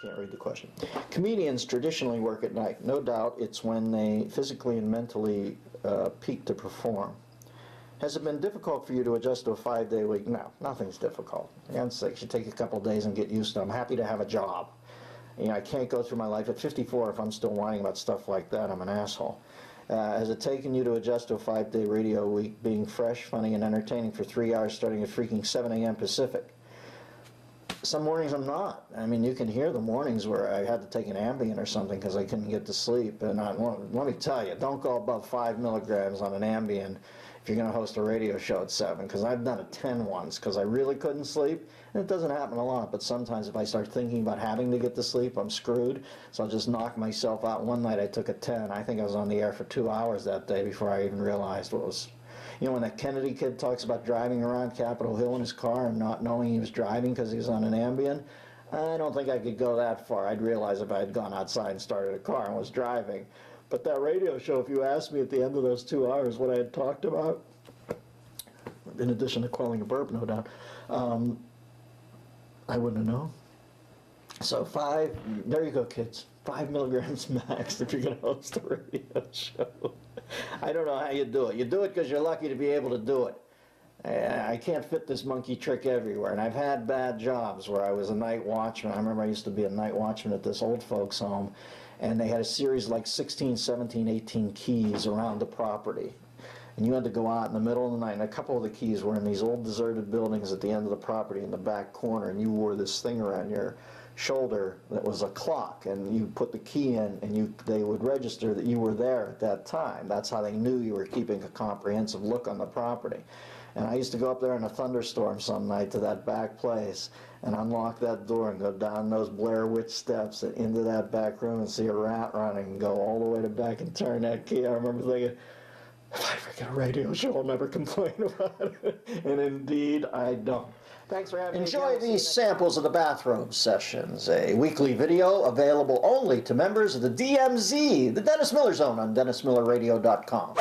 Can't read the question. Comedians traditionally work at night. No doubt it's when they physically and mentally peak to perform. Has it been difficult for you to adjust to a 5-day week? No, nothing's difficult. For God's sake, you take a couple of days and get used to it. I'm happy to have a job. You know, I can't go through my life at 54 if I'm still whining about stuff like that. I'm an asshole. Has it taken you to adjust to a 5-day radio week, being fresh, funny, and entertaining for 3 hours starting at freaking 7 a.m. Pacific? Some mornings I'm not. I mean, you can hear the mornings where I had to take an Ambien or something because I couldn't get to sleep. And let me tell you, don't go above 5 milligrams on an Ambien if you're going to host a radio show at 7, because I've done a 10 once because I really couldn't sleep. And it doesn't happen a lot, but sometimes if I start thinking about having to get to sleep, I'm screwed. So I'll just knock myself out. One night I took a 10. I think I was on the air for 2 hours that day before I even realized what was... You know, when that Kennedy kid talks about driving around Capitol Hill in his car and not knowing he was driving because he was on an Ambien, I don't think I could go that far. I'd realize if I had gone outside and started a car and was driving. But that radio show, if you asked me at the end of those 2 hours what I had talked about, in addition to quelling a burp, no doubt, I wouldn't have known. So there you go, kids. 5 milligrams max if you're going to host a radio show. I don't know how you do it. You do it because you're lucky to be able to do it. I can't fit this monkey trick everywhere, and I've had bad jobs where I was a night watchman. I remember I used to be a night watchman at this old folks home, and they had a series like 16, 17, 18 keys around the property. And you had to go out in the middle of the night, and a couple of the keys were in these old deserted buildings at the end of the property in the back corner, and you wore this thing around your shoulder that was a clock, and you put the key in, and they would register that you were there at that time. That's how they knew you were keeping a comprehensive look on the property. And I used to go up there in a thunderstorm some night to that back place and unlock that door and go down those Blair Witch steps and into that back room and see a rat running and go all the way to back and turn that key. I remember thinking, if I ever get a radio show, I'll never complain about it. And indeed, I don't. Thanks for having me. Enjoy these samples of the Bathrobe Sessions, a weekly video available only to members of the DMZ, the Dennis Miller Zone, on DennisMillerRadio.com.